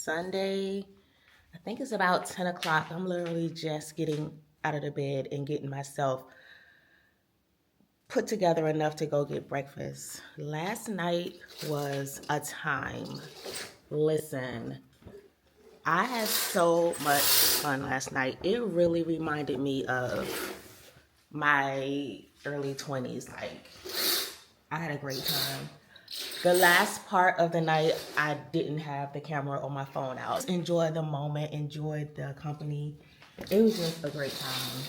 Sunday. I think it's about 10 o'clock. I'm literally just getting out of the bed and getting myself put together enough to go get breakfast. Last night was a time. Listen, I had so much fun last night. It really reminded me of my early 20s. Like, I had a great time. The last part of the night, I didn't have the camera or my phone out. Enjoyed the moment, enjoyed the company. It was just a great time.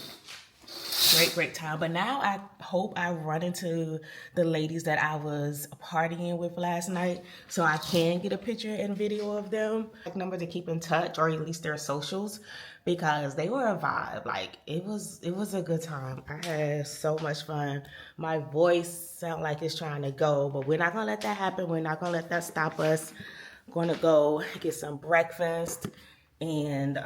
Great time. But now I hope I run into the ladies that I was partying with last night so I can get a picture and video of them. Number to keep in touch, or at least their socials, because they were a vibe. Like, it was a good time. I had so much fun. My voice sound like it's trying to go, but we're not gonna let that happen. We're not gonna let that stop us. I'm gonna go get some breakfast and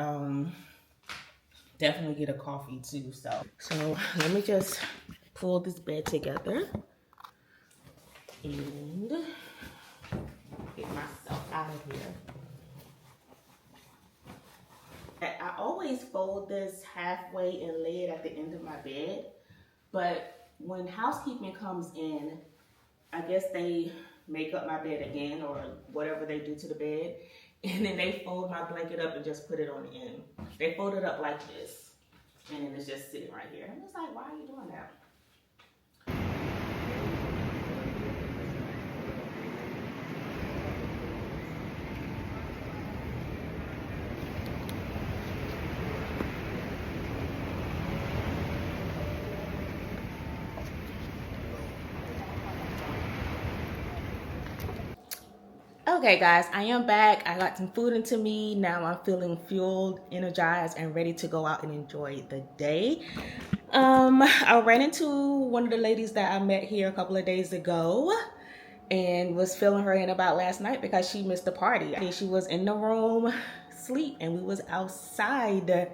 definitely get a coffee too. So let me just pull this bed together and get myself out of here. I always fold this halfway and lay it at the end of my bed, but when housekeeping comes in, I guess they make up my bed again or whatever they do to the bed, and then they fold my blanket up and just put it on the end. They fold it up like this, and then it's just sitting right here. I'm just like, why are you doing that? Okay guys, I am back. I got some food into me. Now I'm feeling fueled, energized, and ready to go out and enjoy the day. I ran into one of the ladies that I met here a couple of days ago and was filling her in about last night because she missed the party. She was in the room asleep and we was outside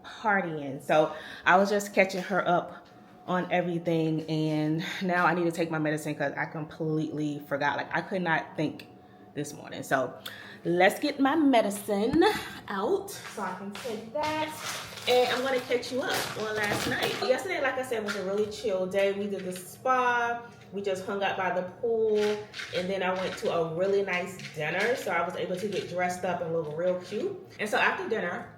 partying. So I was just catching her up on everything, and now I need to take my medicine because I completely forgot. Like, I could not think this morning. So let's get my medicine out so I can take that, and I'm going to catch you up on last night. Yesterday, like I said, was a really chill day. We did the spa, we just hung out by the pool, and then I went to a really nice dinner, so I was able to get dressed up and look real cute. And so after dinner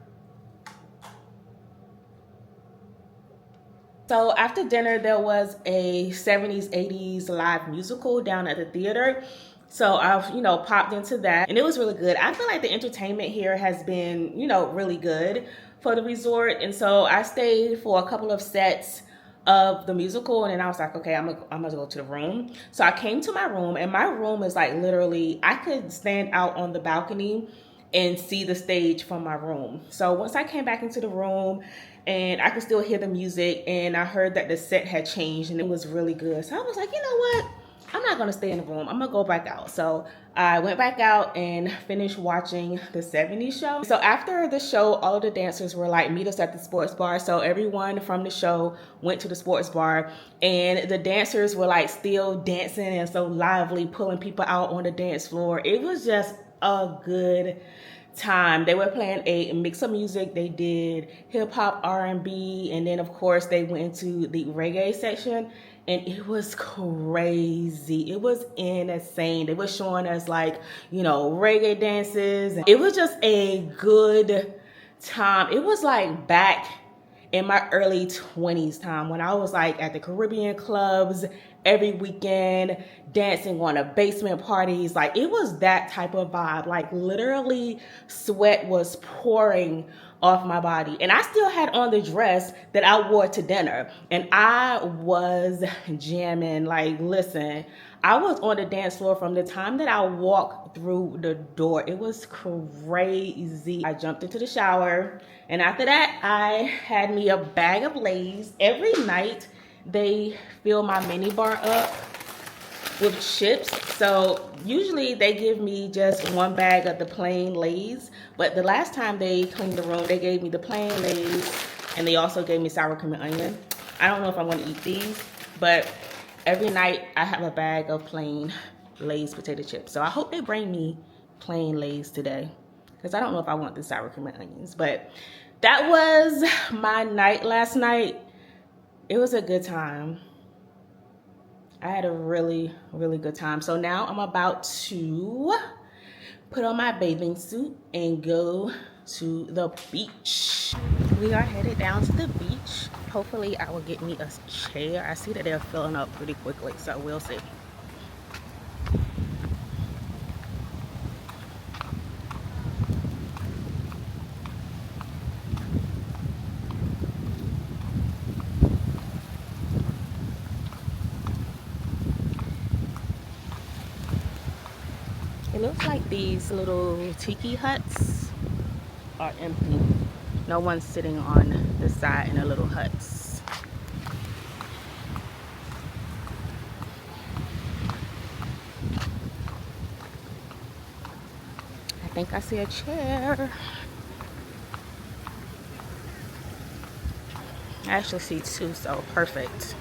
there was a 70s 80s live musical down at the theater. So I've, popped into that, and it was really good. I feel like the entertainment here has been, really good for the resort. And so I stayed for a couple of sets of the musical, and then I was like, okay, I'm gonna go to the room. So I came to my room, and my room is like literally, I could stand out on the balcony and see the stage from my room. So once I came back into the room, and I could still hear the music, and I heard that the set had changed and it was really good. So I was like, you know what? I'm not gonna stay in the room. I'm gonna go back out. So I went back out and finished watching the 70s show. So after the show, all of the dancers were like, meet us at the sports bar. So everyone from the show went to the sports bar, and the dancers were like still dancing and so lively, pulling people out on the dance floor. It was just a good time. They were playing a mix of music. They did hip hop, R&B, and then of course they went into the reggae section, and it was crazy. It was insane. They were showing us like, reggae dances. It was just a good time. It was like back in my early 20s time when I was like at the Caribbean clubs every weekend, dancing on a basement parties. Like, it was that type of vibe. Like, literally sweat was pouring off my body, and I still had on the dress that I wore to dinner, and I was jamming. Like, listen, I was on the dance floor from the time that I walked through the door. It was crazy. I jumped into the shower, and after that, I had me a bag of Lay's. Every night, they fill my mini bar up with chips. So usually they give me just one bag of the plain Lay's, but the last time they cleaned the room, they gave me the plain Lay's, and they also gave me sour cream and onion. I don't know if I want to eat these, but every night I have a bag of plain Lay's potato chips. So I hope they bring me plain Lay's today. because I don't know if I want the sour cream and onions. But that was my night last night. It was a good time. I had a really, really good time. So now I'm about to put on my bathing suit and go to the beach. We are headed down to the beach. Hopefully I will get me a chair. I see that they're filling up pretty quickly, so we'll see. It looks like these little tiki huts are empty. No one's sitting on the side in the little huts. I think I see a chair. I actually see two, so perfect.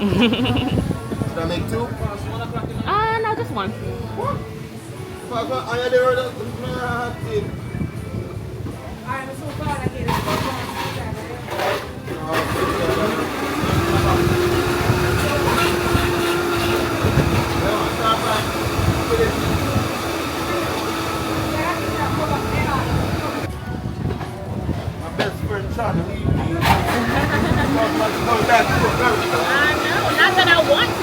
Should I make two? No, just one. My best friend trying to leave me. Coming back to America. I know, not that I want to.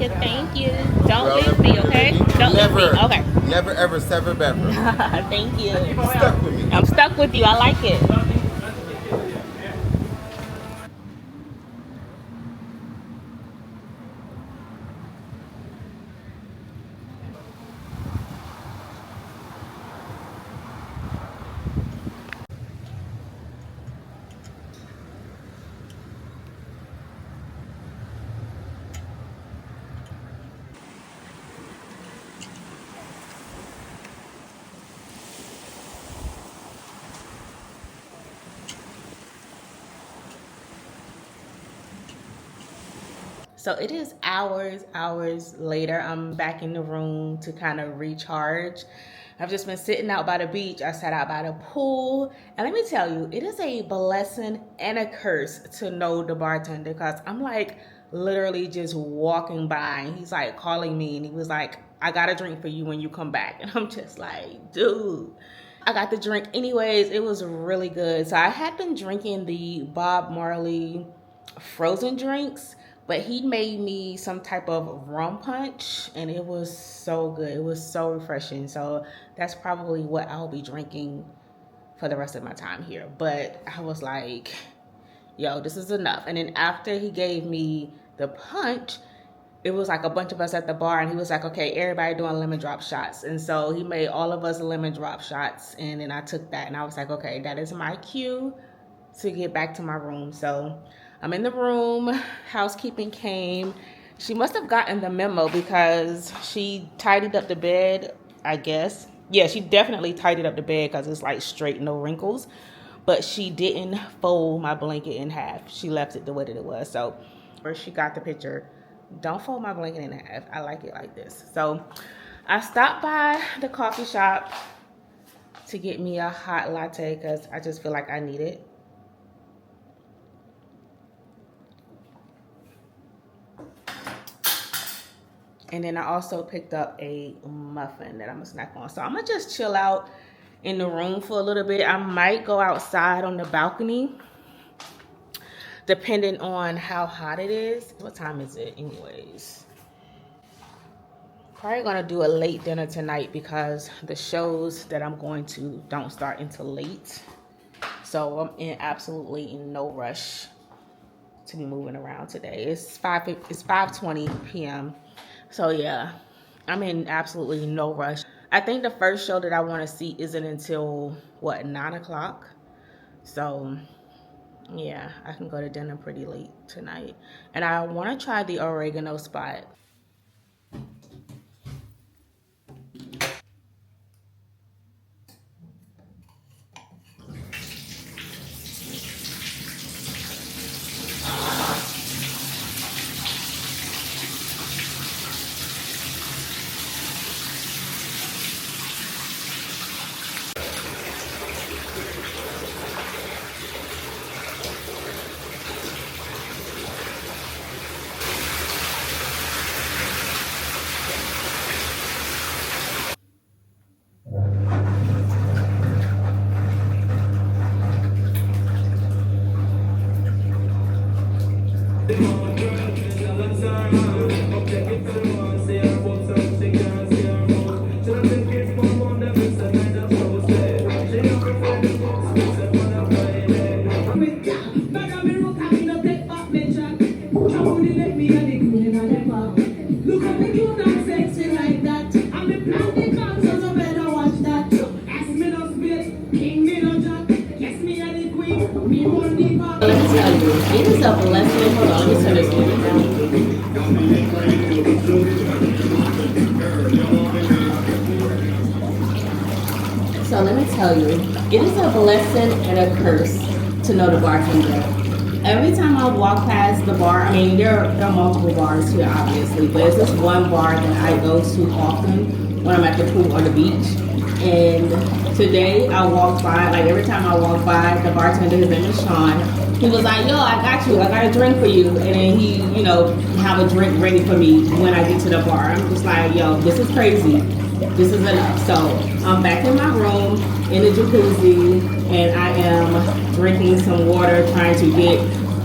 Thank you. Don't leave me, okay? Don't leave me. Okay. Never ever sever bever. Thank you. Stuck with me. I'm stuck with you. I like it. So it is hours later. I'm back in the room to kind of recharge. I've just been sitting out by the beach. I sat out by the pool. And let me tell you, it is a blessing and a curse to know the bartender, because I'm like literally just walking by and he's like calling me and he was like, I got a drink for you when you come back. And I'm just like, dude. I got the drink anyways. It was really good. So I had been drinking the Bob Marley frozen drinks, but he made me some type of rum punch and it was so good. It was so refreshing. So that's probably what I'll be drinking for the rest of my time here. But I was like, yo, this is enough. And then after he gave me the punch, it was like a bunch of us at the bar, and he was like, okay, everybody doing lemon drop shots. And so he made all of us lemon drop shots, and then I took that, and I was like, okay, that is my cue to get back to my room. So I'm in the room. Housekeeping came. She must have gotten the memo because she tidied up the bed, I guess. Yeah, she definitely tidied up the bed because it's like straight, no wrinkles. But she didn't fold my blanket in half. She left it the way that it was. So first she got the picture. Don't fold my blanket in half. I like it like this. So I stopped by the coffee shop to get me a hot latte because I just feel like I need it. And then I also picked up a muffin that I'm gonna snack on. So I'm gonna just chill out in the room for a little bit. I might go outside on the balcony, depending on how hot it is. What time is it anyways? Probably gonna do a late dinner tonight because the shows that I'm going to don't start until late. So I'm in absolutely no rush to be moving around today. It's 5:20 p.m. So yeah, I'm in absolutely no rush. I think the first show that I want to see isn't until, what, 9 o'clock? So yeah, I can go to dinner pretty late tonight. And I want to try the oregano spot. Let me tell you, it is a blessing. Hold on, let me turn this on. So let me tell you, it is a blessing and a curse to know the bartender. Every time I walk past the bar, I mean, there are multiple bars here, obviously, but it's this one bar that I go to often when I'm at the pool or the beach. And today I walked by, like every time I walk by, the bartender, his name is Sean, he was like, yo, I got you, I got a drink for you. And then he, have a drink ready for me when I get to the bar. I'm just like, yo, this is crazy. This is enough. So I'm back in my room in the jacuzzi, and I am drinking some water, trying to get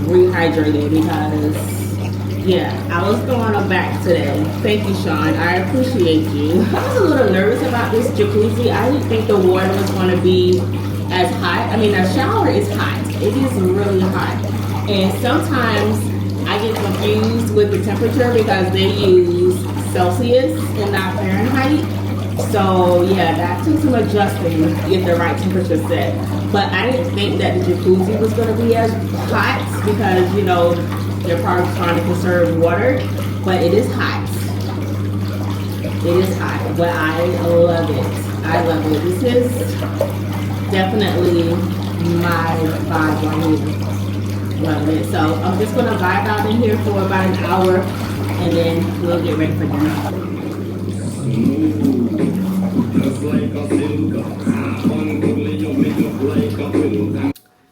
rehydrated because, yeah, I was throwing them back today. Thank you, Sean. I appreciate you. I was a little nervous about this jacuzzi. I didn't think the water was going to be as hot. I mean, the shower is hot. It is really hot. And sometimes I get confused with the temperature because they use Celsius and not Fahrenheit. So yeah, that took some adjusting to get the right temperature set. But I didn't think that the jacuzzi was going to be as hot because, they're probably trying to conserve water. But it is hot. It is hot, but I love it. I love it. This is definitely my vibe right here. Love it. So I'm just going to vibe out in here for about an hour, and then we'll get ready for dinner.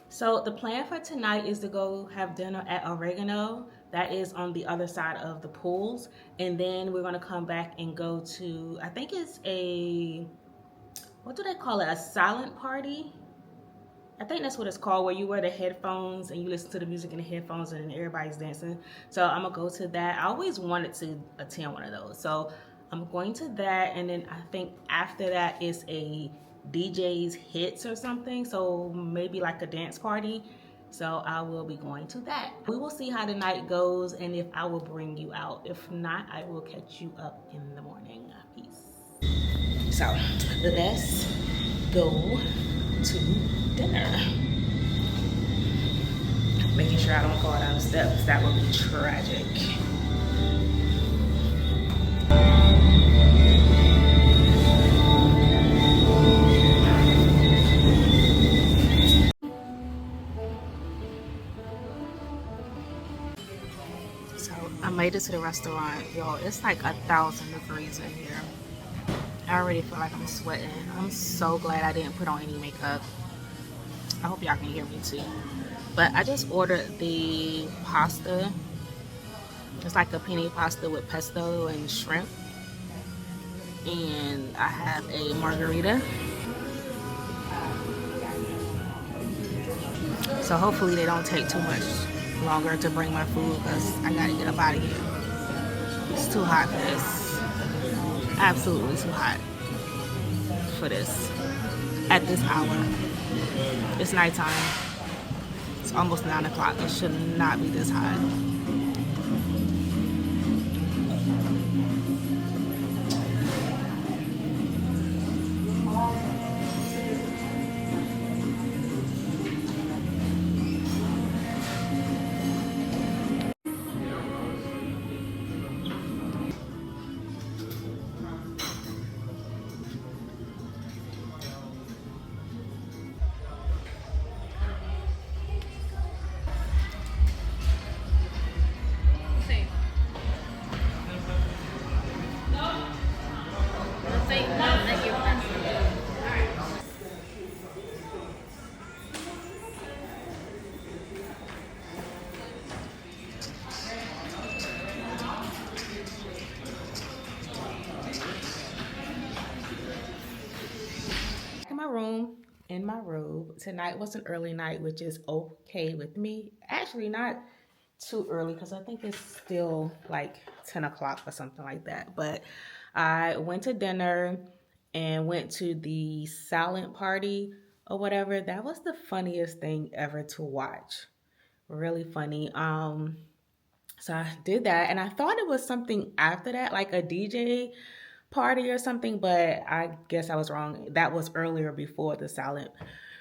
So the plan for tonight is to go have dinner at Oregano. That is on the other side of the pools. And then we're gonna come back and go to, I think it's what do they call it? A silent party? I think that's what it's called, where you wear the headphones and you listen to the music in the headphones and everybody's dancing. So I'm gonna go to that. I always wanted to attend one of those. So I'm going to that, and then I think after that is a DJ's hits or something. So maybe like a dance party. So I will be going to that. We will see how the night goes and if I will bring you out. If not, I will catch you up in the morning. Peace. So let's go to dinner. Making sure I don't fall down the steps. That would be tragic. So I made it to the restaurant, y'all. It's like 1,000 degrees in here. I already feel like I'm sweating. I'm so glad I didn't put on any makeup. I hope y'all can hear me too. But I just ordered the pasta. It's like a penne pasta with pesto and shrimp. And I have a margarita. So hopefully they don't take too much longer to bring my food because I gotta get up out of here. It's too hot for this. Absolutely too hot for this at this hour. It's nighttime. It's almost 9 o'clock. It should not be this hot. Room in my robe. Tonight was an early night, which is okay with me. Actually, not too early because I think it's still like 10 o'clock or something like that. But I went to dinner and went to the silent party or whatever. That was the funniest thing ever to watch. Really funny. So I did that and I thought it was something after that, like a DJ party or something, but I guess I was wrong. That was earlier before the silent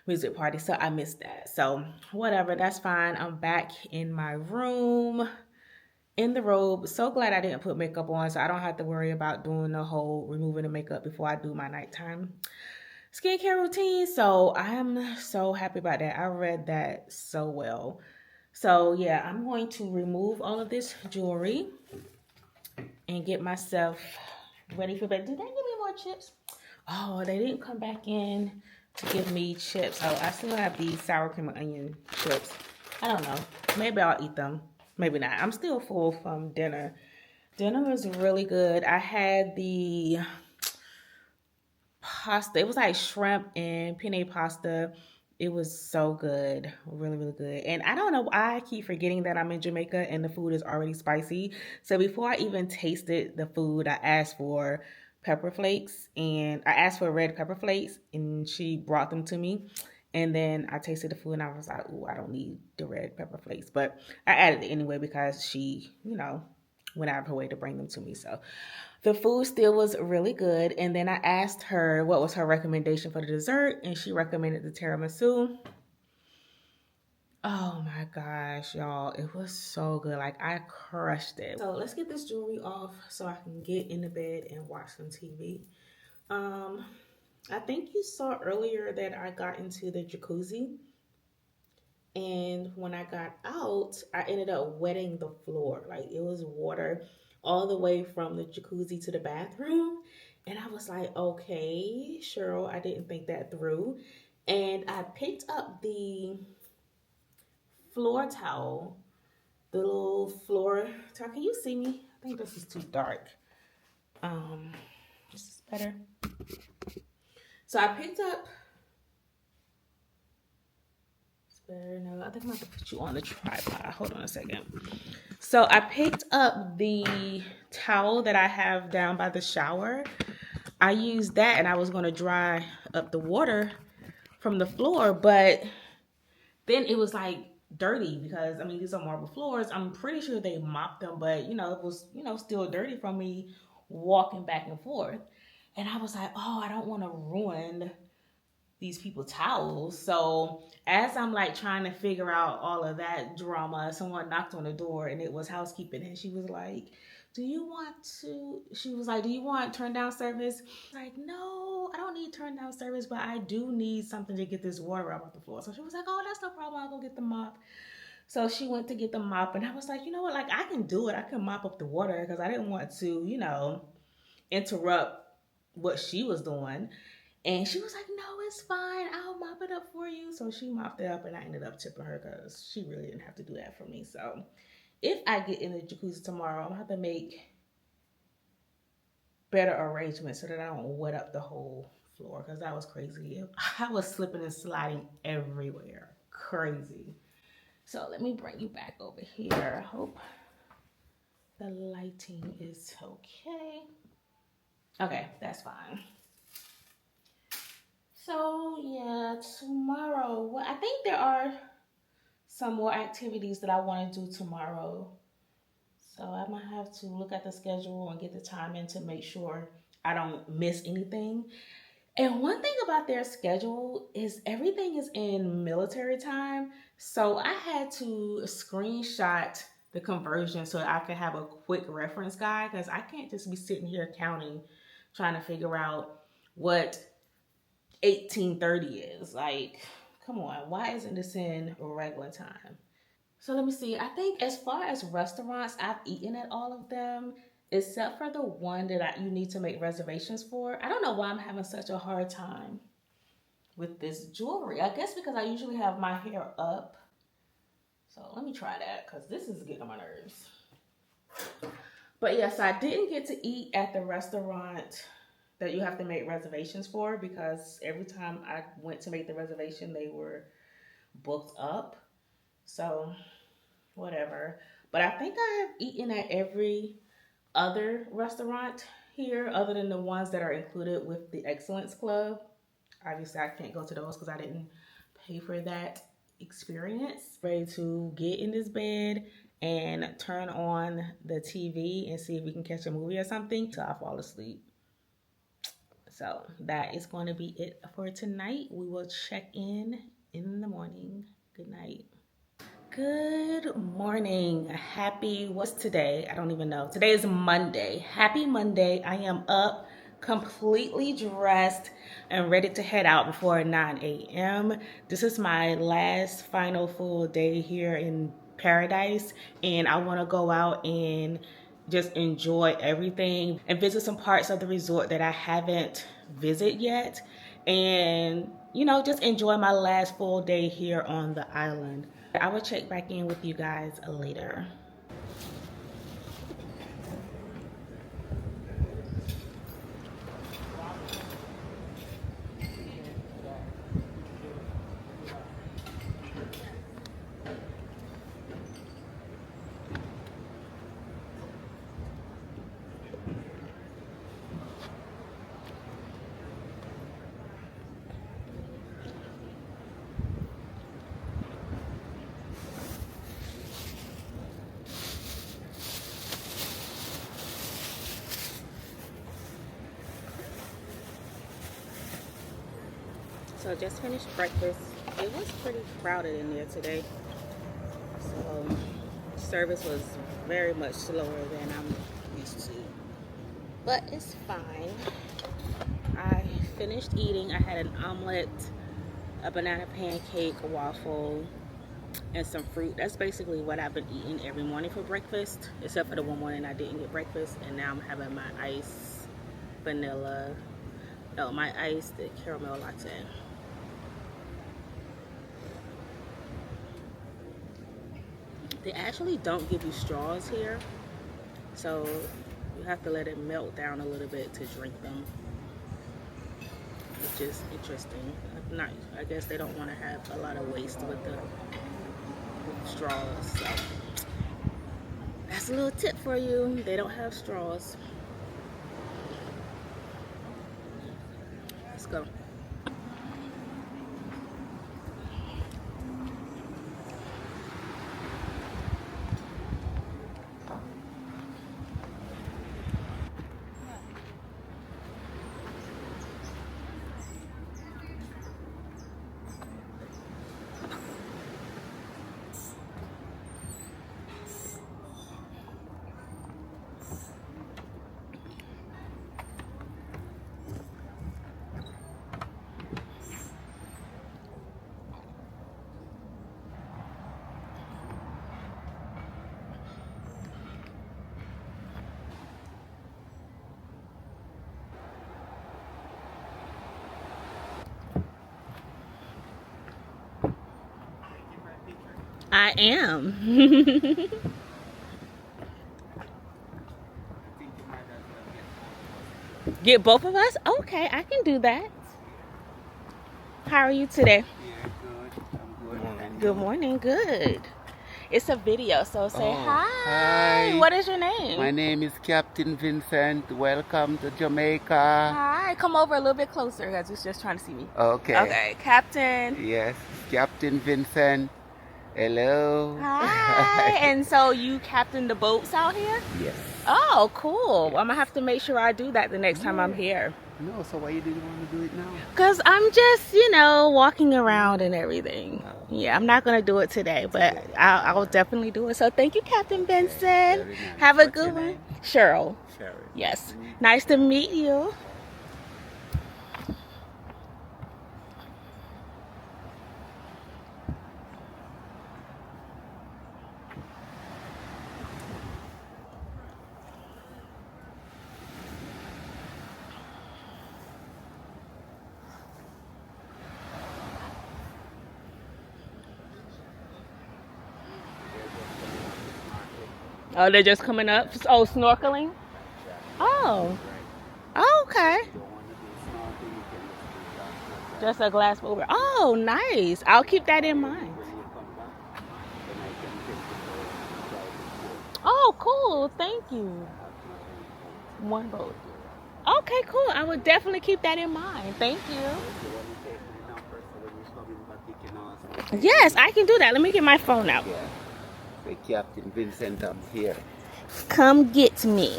music party, so I missed that. So whatever, that's fine. I'm back in my room in the robe. So glad I didn't put makeup on, so I don't have to worry about doing the whole removing the makeup before I do my nighttime skincare routine. So I'm so happy about that. I read that so well. So yeah, I'm going to remove all of this jewelry and get myself ready for bed. Did they give me more chips? Oh, they didn't come back in to give me chips. Oh, I still have these sour cream and onion chips. I don't know. Maybe I'll eat them. Maybe not. I'm still full from dinner. Dinner was really good. I had the pasta. It was like shrimp and penne pasta. It was so good. Really, really good. And I don't know why I keep forgetting that I'm in Jamaica and the food is already spicy. So before I even tasted the food, I asked for pepper flakes and I asked for red pepper flakes and she brought them to me. And then I tasted the food and I was like, oh, I don't need the red pepper flakes. But I added it anyway because she, went out of her way to bring them to me. So the food still was really good. And then I asked her what was her recommendation for the dessert. And she recommended the tiramisu. Oh my gosh, y'all. It was so good. Like, I crushed it. So let's get this jewelry off so I can get in the bed and watch some TV. I think you saw earlier that I got into the jacuzzi. And when I got out, I ended up wetting the floor. Like, it was water all the way from the jacuzzi to the bathroom. And I was like, okay, Cheryl, I didn't think that through. And I picked up the floor towel, the little floor towel. Can you see me? I think this is too dark. This is better. So I picked up, no, I think I'm going to put you on the tripod. Hold on a second. So I picked up the towel that I have down by the shower. I used that and I was going to dry up the water from the floor, but then it was like dirty because I mean these are marble floors. I'm pretty sure they mopped them, but it was still dirty from me walking back and forth. And I was like, oh, I don't want to ruin these people towels. So as I'm like trying to figure out all of that drama, someone knocked on the door and it was housekeeping, and she was like, she was like, do you want turn down service? Like, no, I don't need turn down service, but I do need something to get this water up off the floor. So she was like, oh, that's no problem, I'll go get the mop. So she went to get the mop, and I was like, you know what, like I can do it. I can mop up the water because I didn't want to, interrupt what she was doing. And she was like, no, it's fine. I'll mop it up for you. So she mopped it up, and I ended up tipping her because she really didn't have to do that for me. So if I get in the jacuzzi tomorrow, I'm going to have to make better arrangements so that I don't wet up the whole floor because that was crazy. I was slipping and sliding everywhere. Crazy. So let me bring you back over here. I hope the lighting is okay. Okay, that's fine. So yeah, tomorrow, well, I think there are some more activities that I want to do tomorrow. So I might have to look at the schedule and get the time in to make sure I don't miss anything. And one thing about their schedule is everything is in military time. So I had to screenshot the conversion so I could have a quick reference guide because I can't just be sitting here counting, trying to figure out what 1830 is. Like, come on, why isn't this in regular time? So let me see. I think as far as restaurants, I've eaten at all of them except for the one that you need to make reservations for. I don't know why I'm having such a hard time with this jewelry. I guess because I usually have my hair up. So let me try that because this is getting on my nerves. But yes, I didn't get to eat at the restaurant that you have to make reservations for because every time I went to make the reservation, they were booked up. So whatever. But I think I have eaten at every other restaurant here other than the ones that are included with the Excellence Club. Obviously, I can't go to those because I didn't pay for that experience. Ready to get in this bed and turn on the TV and see if we can catch a movie or something until I fall asleep. So that is going to be it for tonight. We will check in the morning. Good night. Good morning. What's today? I don't even know. Today is Monday. Happy Monday. I am up, completely dressed, and ready to head out before 9 a.m. This is my last final full day here in paradise, and I want to go out and just enjoy everything and visit some parts of the resort that I haven't visited yet, and just enjoy my last full day here on the island. I will check back in with you guys later. So just finished breakfast. It was pretty crowded in there today. So service was very much slower than I'm used to. But it's fine. I finished eating. I had an omelet, a banana pancake, a waffle, and some fruit. That's basically what I've been eating every morning for breakfast, except for the one morning I didn't get breakfast, and now I'm having my iced caramel latte. They actually don't give you straws here, so you have to let it melt down a little bit to drink them, which is interesting. I guess they don't want to have a lot of waste with the straws. So that's a little tip for you. They don't have straws. Let's go. I am. Get both of us? Okay, I can do that. How are you today? Yeah, good. I'm good. And Good you? morning. Good. It's a video, so say Oh, hi. hi. What is your name? My name is Captain Vincent. Welcome to Jamaica. Hi. Come over a little bit closer because he's just trying to see me. Okay. Okay, Captain. Yes, Captain Vincent. Hello. Hi. And so you captain the boats out here? Yes. Oh, cool. Well, I'm gonna have to make sure I do that the next time I'm here. No, so why you didn't want to do it now? Because I'm just, walking around and everything. Yeah, I'm not going to do it today, but I'll definitely do it. So thank you, Captain Benson. Very nice. Have a What's good your one. name? Cheryl. Sherry. Yes. Nice to meet you. Oh, they're just coming up? Oh, snorkeling? Oh. Okay. Just a glass over. Oh, nice. I'll keep that in mind. Oh, cool. Thank you. One boat. Okay, cool. I would definitely keep that in mind. Thank you. Yes, I can do that. Let me get my phone out. Say, Captain Vincent, I'm here. Come get me.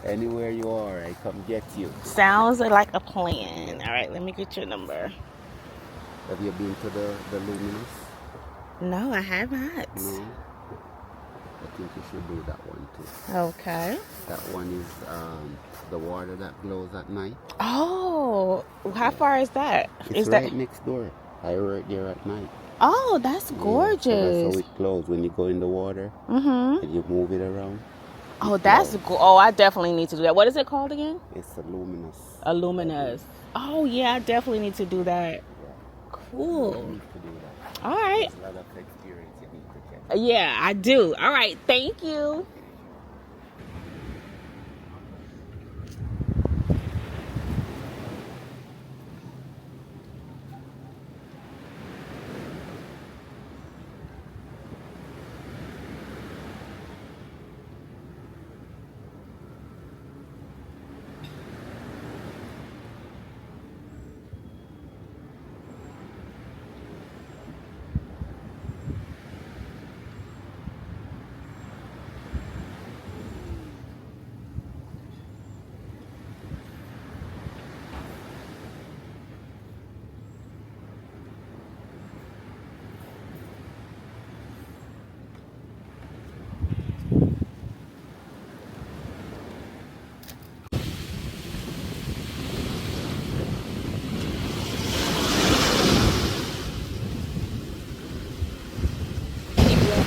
Anywhere you are, I come get you. Sounds like a plan. All right, let me get your number. Have you been to the Luminous? No, I have not. No. I think you should do that one too. Okay. That one is the water that glows at night. Oh, how far is that? It's right next door. I work there at night. Oh, that's gorgeous. Yeah, so that's how it glows when you go in the water and you move it around. Oh, that's oh, I definitely need to do that. What is it called again? It's a Luminous. A luminous. Oh yeah, I definitely need to do that. Cool. You need to do that. All right. There's a lot of experience you need to get. Yeah, I do. All right. Thank you.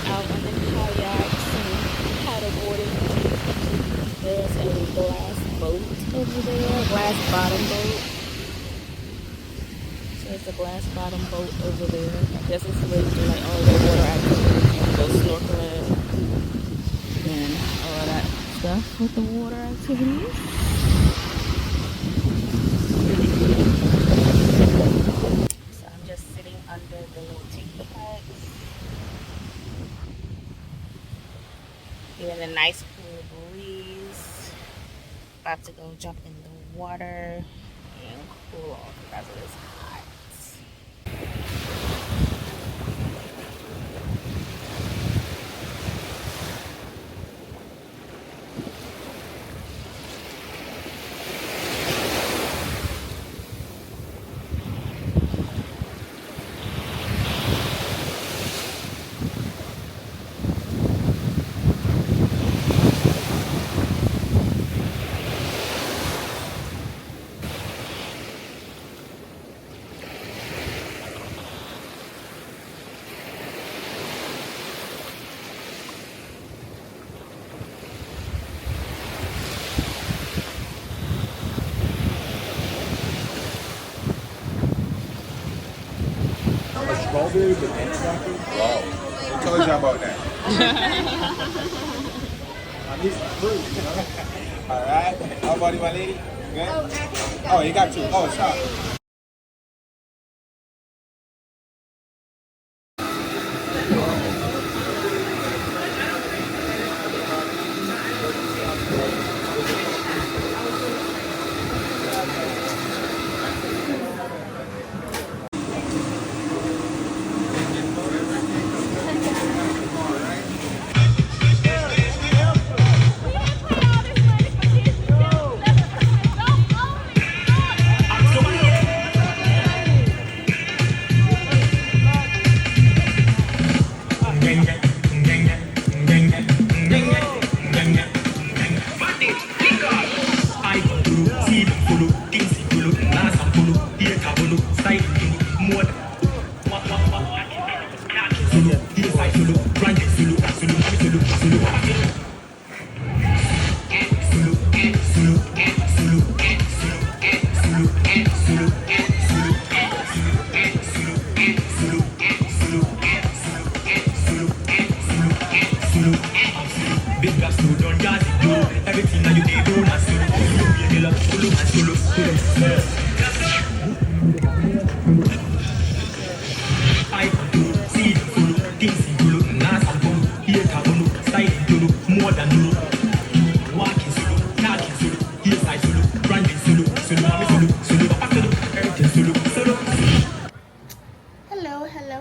Out on the kayaks and paddleboarding. There's a glass boat over there, glass bottom boat. So it's a glass bottom boat over there. I guess it's where you do like all the water activities. You can go snorkeling and all of that stuff with the water activities. So I'm just sitting under the little tiki huts. Getting a nice cool breeze. About to go jump in the water and cool off because it is hot. Wow. Who told you about that? I need some fruit, you know? All right. How about you, my lady? Good? Oh, you got two. Oh, stop.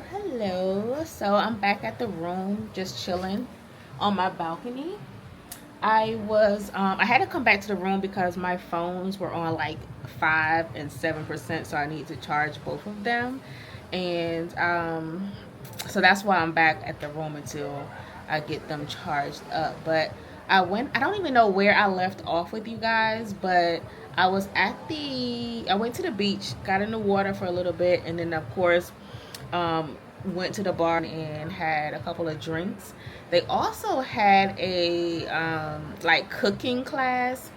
Hello. So I'm back at the room, just chilling on my balcony. I had to come back to the room because my phones were on like 5 and 7%, so I need to charge both of them. And so that's why I'm back at the room until I get them charged up. But I don't even know where I left off with you guys, but I went to the beach, got in the water for a little bit, and then of course went to the bar and had a couple of drinks. They also had a like cooking class,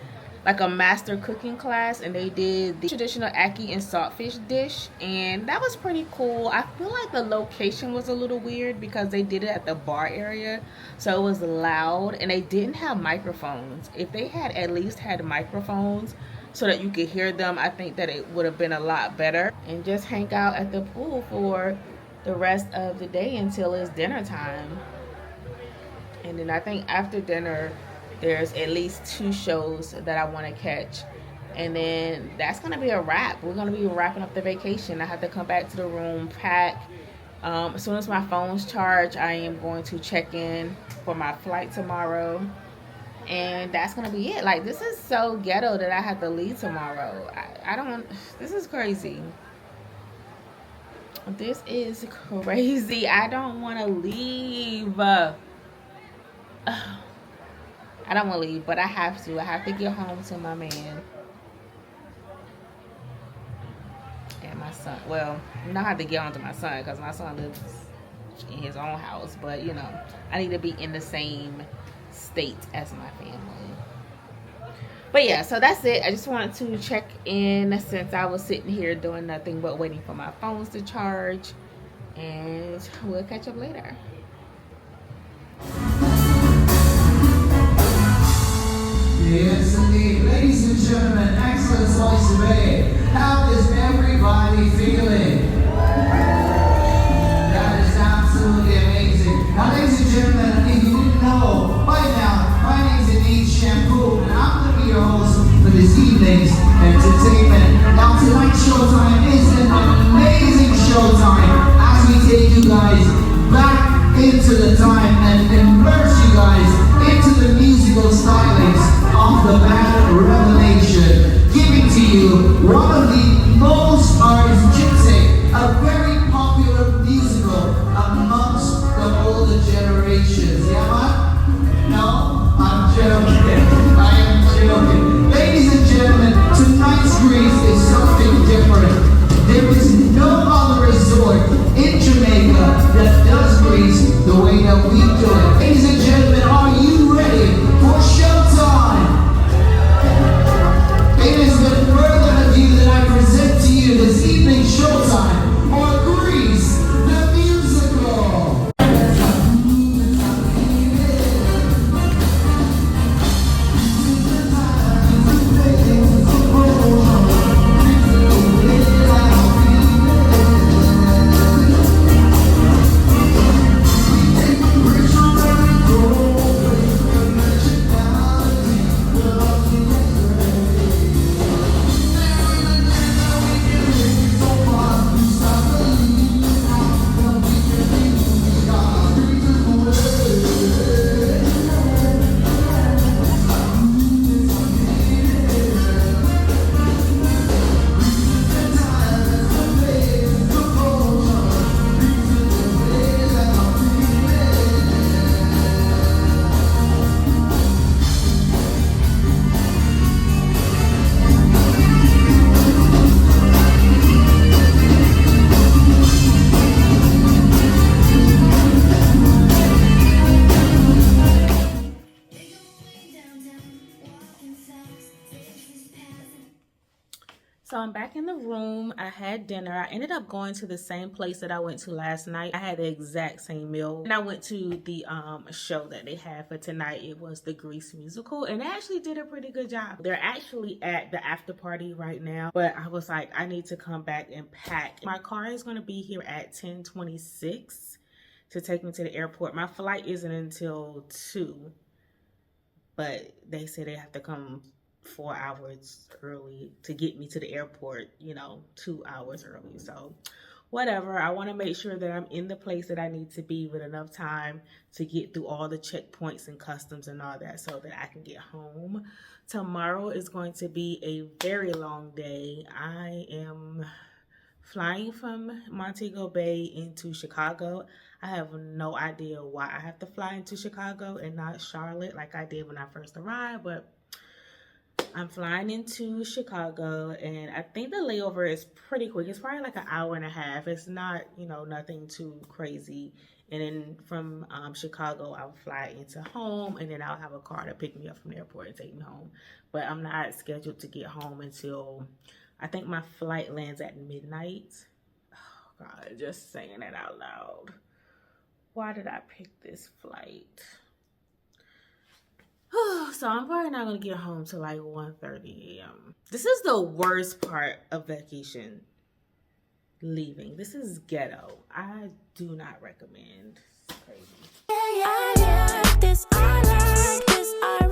like a master cooking class, and they did the traditional ackee and saltfish dish, and that was pretty cool. I feel like the location was a little weird because they did it at the bar area, so it was loud, and they didn't have microphones. If they had at least had microphones so that you could hear them, I think that it would have been a lot better. And just hang out at the pool for the rest of the day until it's dinner time. And then I think after dinner there's at least 2 shows that I want to catch, and then that's gonna be a wrap. We're gonna be wrapping up the vacation. I have to come back to the room, pack. As soon as my phone's charged, I am going to check in for my flight tomorrow, and that's gonna be it. Like, this is so ghetto that I have to leave tomorrow. I don't. This is crazy. This is crazy. I don't want to leave. I don't want to leave, but I have to. I have to get home to my man and my son. Well, not have to get home to my son because my son lives in his own house. But, you know, I need to be in the same state as my family. But yeah, so that's it. I just wanted to check in since I was sitting here doing nothing but waiting for my phones to charge. And we'll catch up later. Yes, indeed. Ladies and gentlemen, excellent voice today. How is everybody feeling? That is absolutely amazing. Now, ladies and gentlemen, if you didn't know, by now, my name is Indeed Shampoo, and I'm going to be your host for this evening's entertainment. Now, tonight's showtime is an amazing showtime as we take you guys back into the time and immerse you guys into the musical stylings of the band Revelation, giving to you one of the So I'm back in the room. I had dinner. I ended up going to the same place that I went to last night. I had the exact same meal. And I went to the show that they had for tonight. It was the Grease musical. And they actually did a pretty good job. They're actually at the after party right now. But I was like, I need to come back and pack. My car is going to be here at 10:26 to take me to the airport. My flight isn't until 2. But they say they have to come 4 hours early to get me to the airport, you know, 2 hours early. So whatever, I want to make sure that I'm in the place that I need to be with enough time to get through all the checkpoints and customs and all that so that I can get home. Tomorrow is going to be a very long day. I am flying from Montego Bay into Chicago. I have no idea why I have to fly into Chicago and not Charlotte like I did when I first arrived, but I'm flying into Chicago, and I think the layover is pretty quick. It's probably like an hour and a half. It's not, you know, nothing too crazy. And then from Chicago, I'll fly into home, and then I'll have a car to pick me up from the airport and take me home. But I'm not scheduled to get home until, I think my flight lands at midnight. Oh, God, just saying it out loud. Why did I pick this flight? So I'm probably not going to get home till like 1:30 a.m. This is the worst part of vacation. Leaving. This is ghetto. I do not recommend. It's crazy. Yeah, this I like, this I